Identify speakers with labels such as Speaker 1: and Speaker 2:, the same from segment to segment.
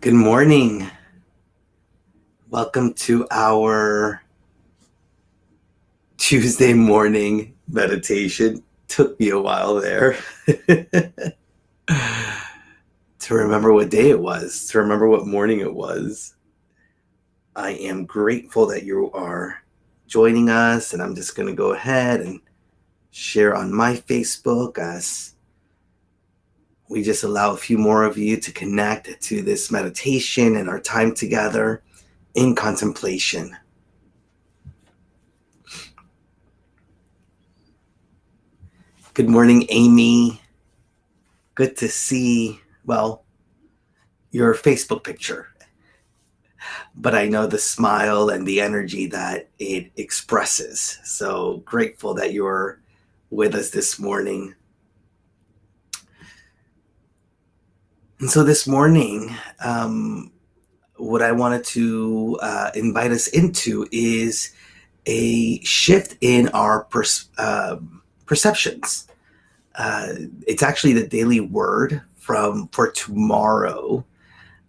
Speaker 1: Good morning. Welcome to our Tuesday morning meditation. Took me a while there to remember what day it was, to remember what morning it was. I am grateful that you are joining us, and I'm just going to go ahead and share on my Facebook as we just allow a few more of you to connect to this meditation and our time together in contemplation. Good morning, Amy. Good to see, your Facebook picture, but I know the smile and the energy that it expresses. So grateful that you're with us this morning. And so this morning, what I wanted to invite us into is a shift in our perceptions. It's actually the daily word for tomorrow.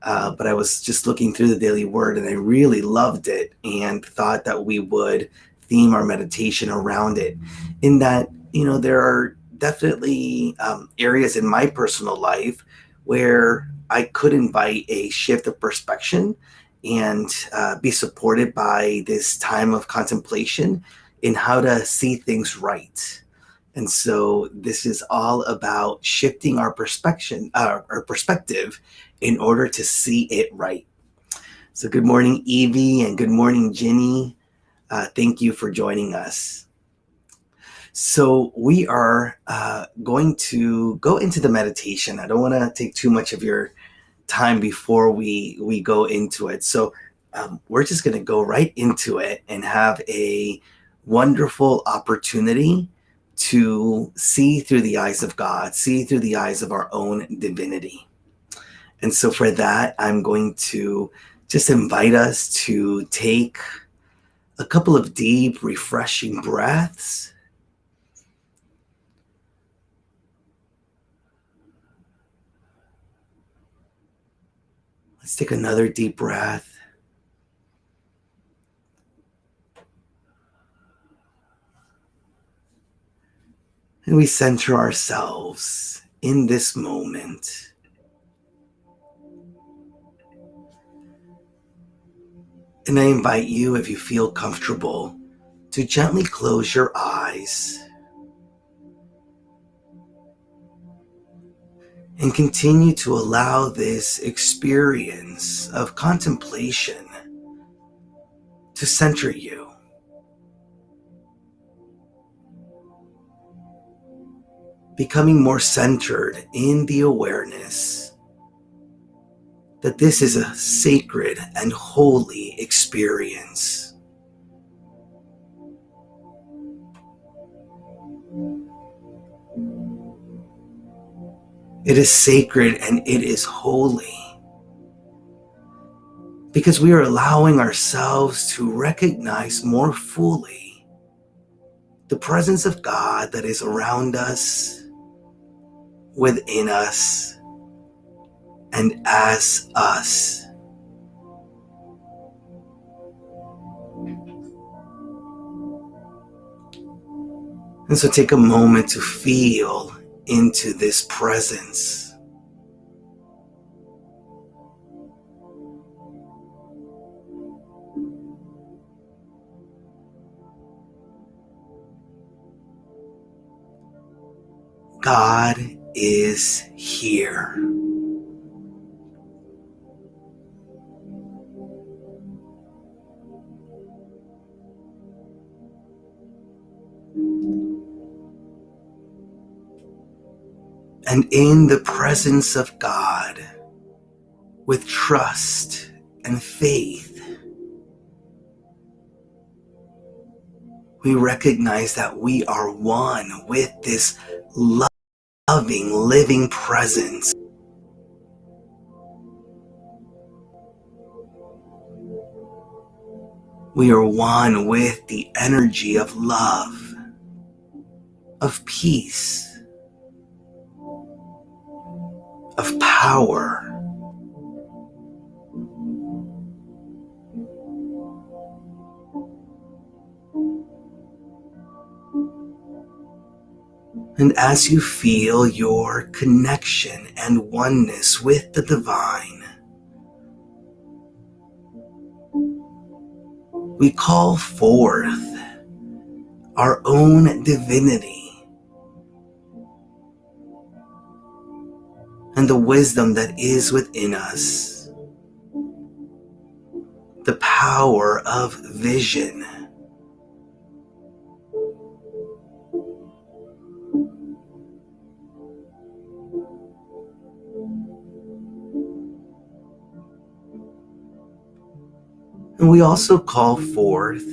Speaker 1: But I was just looking through the daily word and I really loved it and thought that we would theme our meditation around it. In that, there are definitely areas in my personal life where I could invite a shift of perspective and be supported by this time of contemplation in how to see things right. And so this is all about shifting our perspective in order to see it right. So good morning, Evie, and good morning, Ginny. Thank you for joining us. So we are going to go into the meditation. I don't want to take too much of your time before we go into it. So we're just going to go right into it and have a wonderful opportunity to see through the eyes of God, see through the eyes of our own divinity. And so for that, I'm going to just invite us to take a couple of deep, refreshing breaths. Let's take another deep breath. And we center ourselves in this moment. And I invite you, if you feel comfortable, to gently close your eyes and continue to allow this experience of contemplation to center you. Becoming more centered in the awareness that this is a sacred and holy experience. It is sacred and it is holy because we are allowing ourselves to recognize more fully the presence of God that is around us, within us, and as us. And so take a moment to feel into this presence. God is here. And in the presence of God, with trust and faith, we recognize that we are one with this loving, living presence. We are one with the energy of love, of peace, of power, And as you feel your connection and oneness with the divine, we call forth our own divinity and the wisdom that is within us, the power of vision. And we also call forth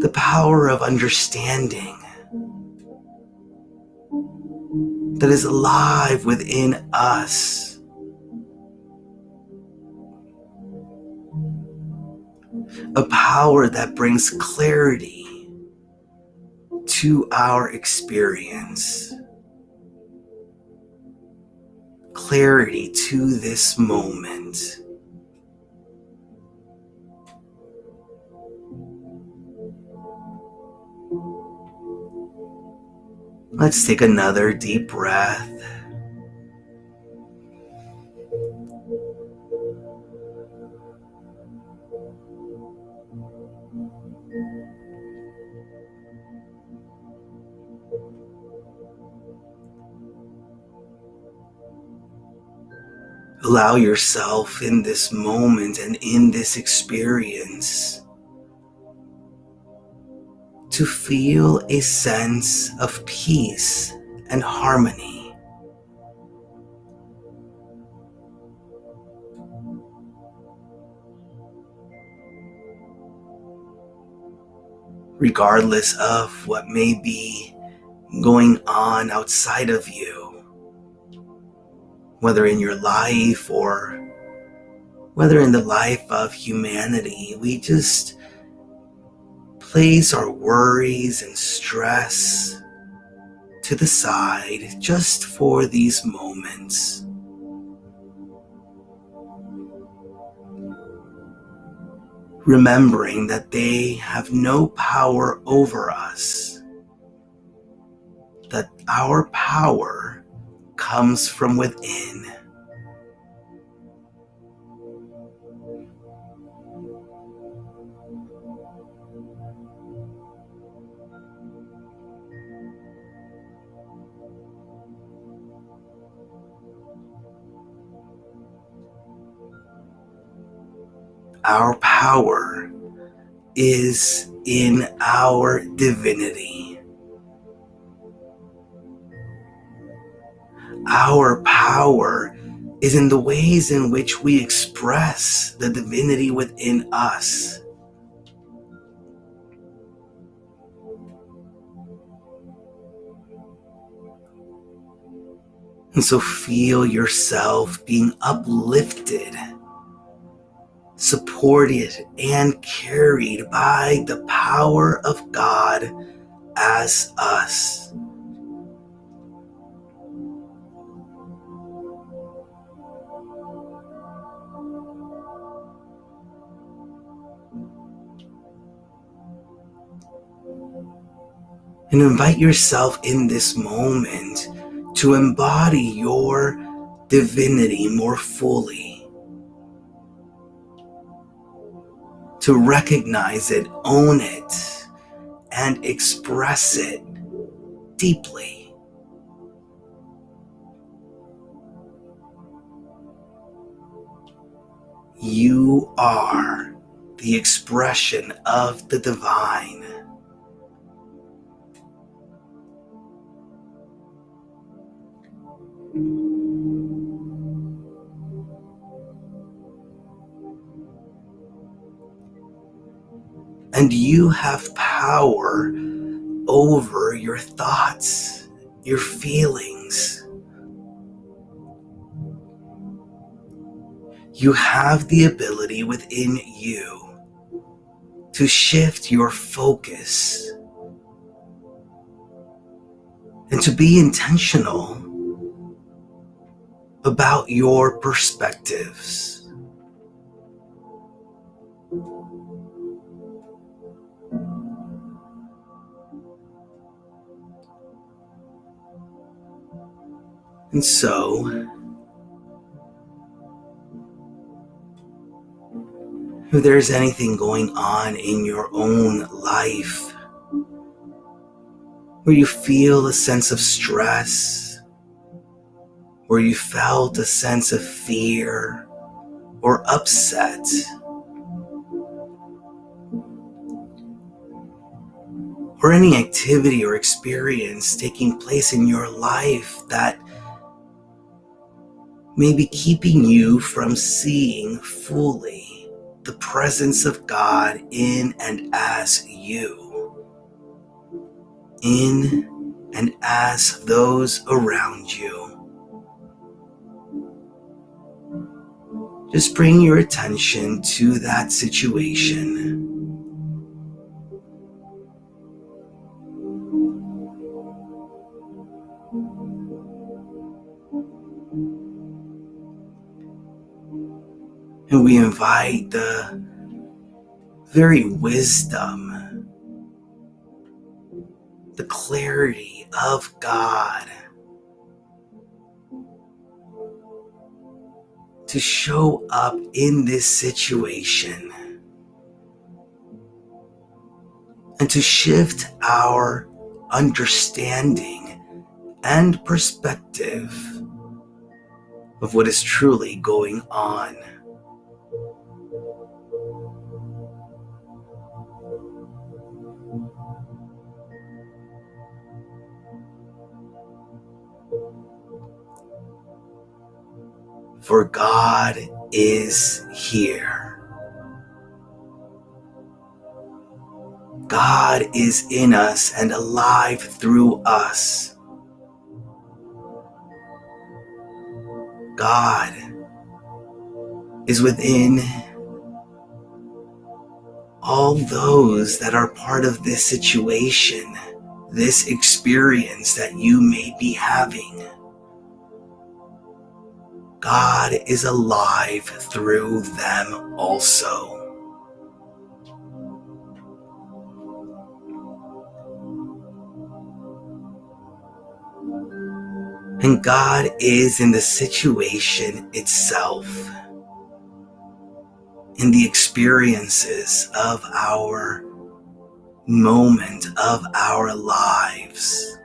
Speaker 1: the power of understanding that is alive within us. A power that brings clarity to our experience, clarity to this moment. Let's take another deep breath. Allow yourself in this moment and in this experience to feel a sense of peace and harmony. Regardless of what may be going on outside of you, whether in your life or whether in the life of humanity, we just place our worries and stress to the side just for these moments. Remembering that they have no power over us, that our power comes from within. Our power is in our divinity. Our power is in the ways in which we express the divinity within us. And so feel yourself being uplifted, supported, and carried by the power of God as us. And invite yourself in this moment to embody your divinity more fully, to recognize it, own it, and express it deeply. You are the expression of the divine. And you have power over your thoughts, your feelings. You have the ability within you to shift your focus and to be intentional about your perspectives. And so, if there's anything going on in your own life where you feel a sense of stress, where you felt a sense of fear or upset, or any activity or experience taking place in your life that may be keeping you from seeing fully the presence of God in and as you, in and as those around you. Just bring your attention to that situation. And we invite the very wisdom, the clarity of God to show up in this situation and to shift our understanding and perspective of what is truly going on. For God is here. God is in us and alive through us. God is within all those that are part of this situation, this experience that you may be having. God is alive through them also. And God is in the situation itself, in the experiences of our moment of our lives.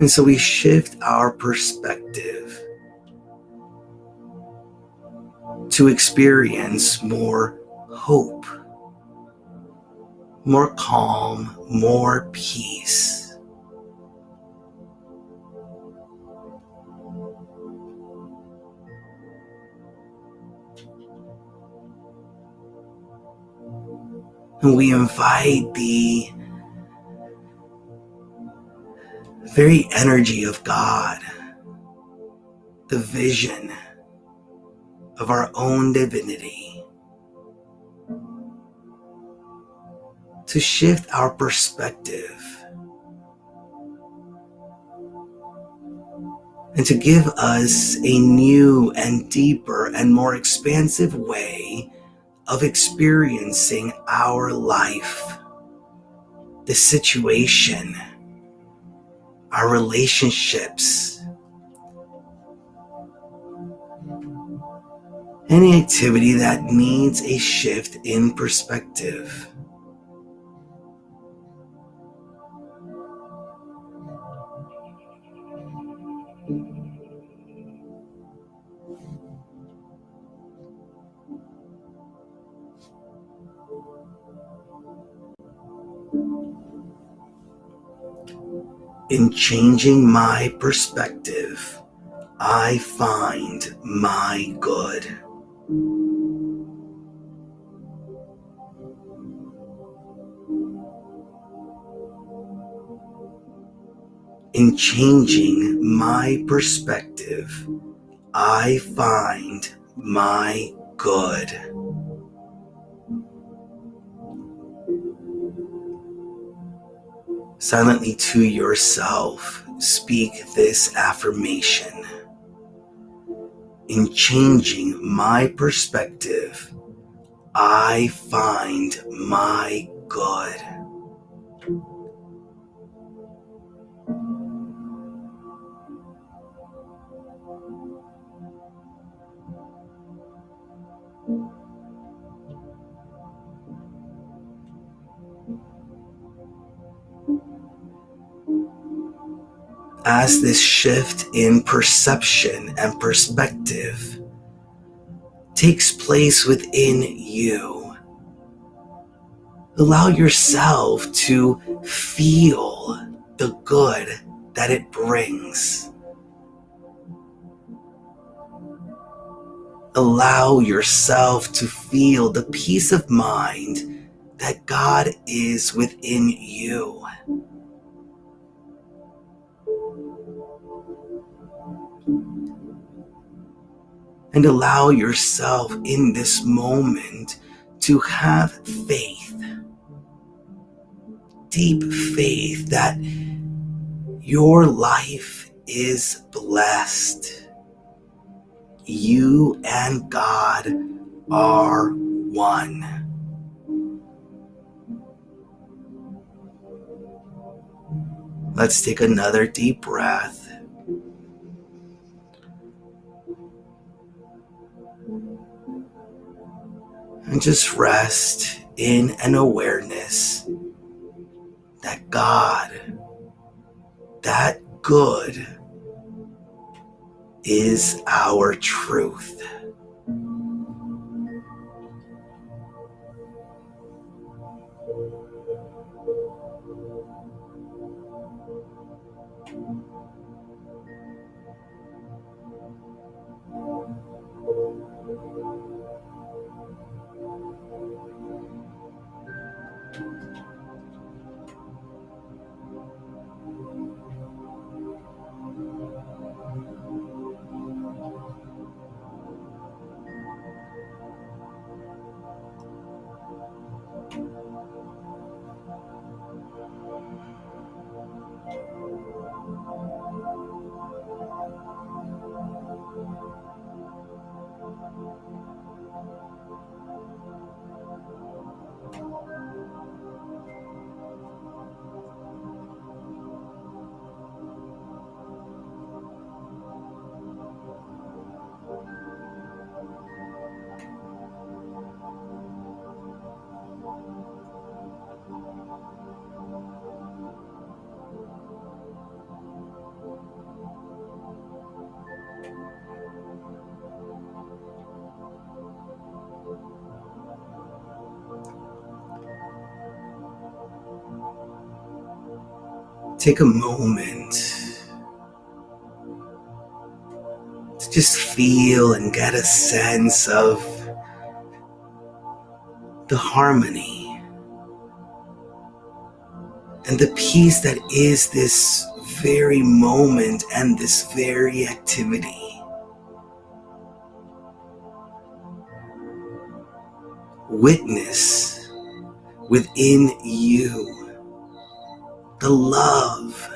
Speaker 1: And so we shift our perspective to experience more hope, more calm, more peace. And we invite the very energy of God, the vision of our own divinity, to shift our perspective and to give us a new and deeper and more expansive way of experiencing our life, the situation, our relationships, any activity that needs a shift in perspective. In changing my perspective, I find my good. In changing my perspective, I find my good. Silently to yourself, speak this affirmation. In changing my perspective, I find my good. As this shift in perception and perspective takes place within you, allow yourself to feel the good that it brings. Allow yourself to feel the peace of mind that God is within you. And allow yourself in this moment to have faith, deep faith that your life is blessed. You and God are one. Let's take another deep breath. And just rest in an awareness that God, that good, is our truth. Take a moment to just feel and get a sense of the harmony and the peace that is this very moment and this very activity. Witness within you the love,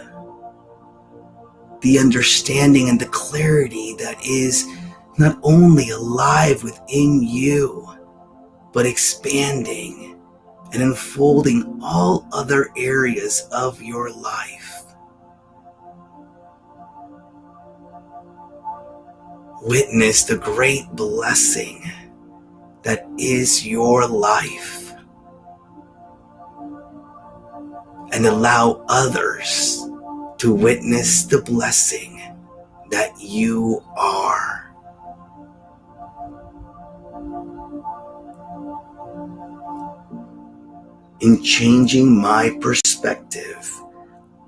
Speaker 1: the understanding, and the clarity that is not only alive within you, but expanding and unfolding all other areas of your life. Witness the great blessing that is your life, and allow others to witness the blessing that you are. In changing my perspective,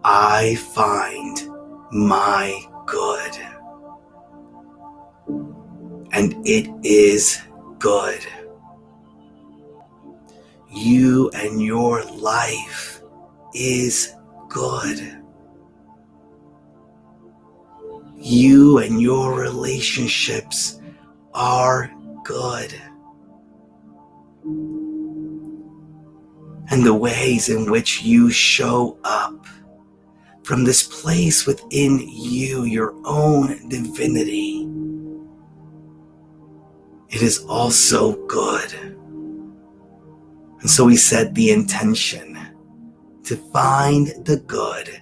Speaker 1: I find my good. And it is good. You and your life is good. You and your relationships are good. And the ways in which you show up from this place within you, your own divinity, it is also good. And so we set the intention to find the good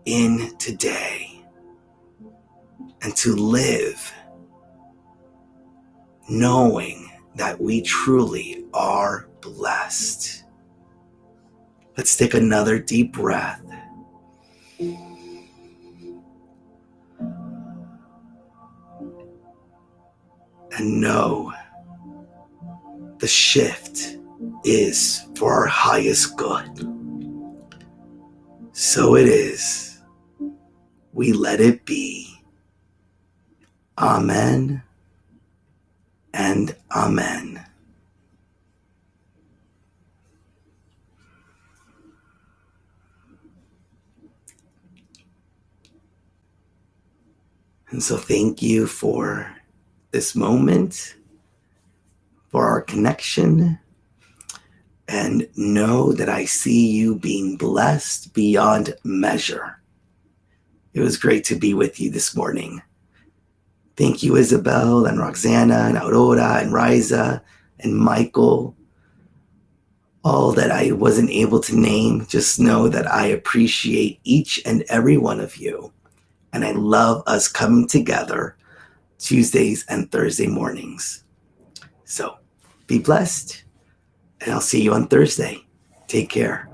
Speaker 1: in today and to live knowing that we truly are blessed. Let's take another deep breath. And know the shift is for our highest good. So it is. We let it be. Amen and amen. And so thank you for this moment, for our connection, and know that I see you being blessed beyond measure. It was great to be with you this morning. Thank you, Isabel and Roxana and Aurora and Riza and Michael. All that I wasn't able to name, just know that I appreciate each and every one of you. And I love us coming together Tuesdays and Thursday mornings. So be blessed, and I'll see you on Thursday. Take care.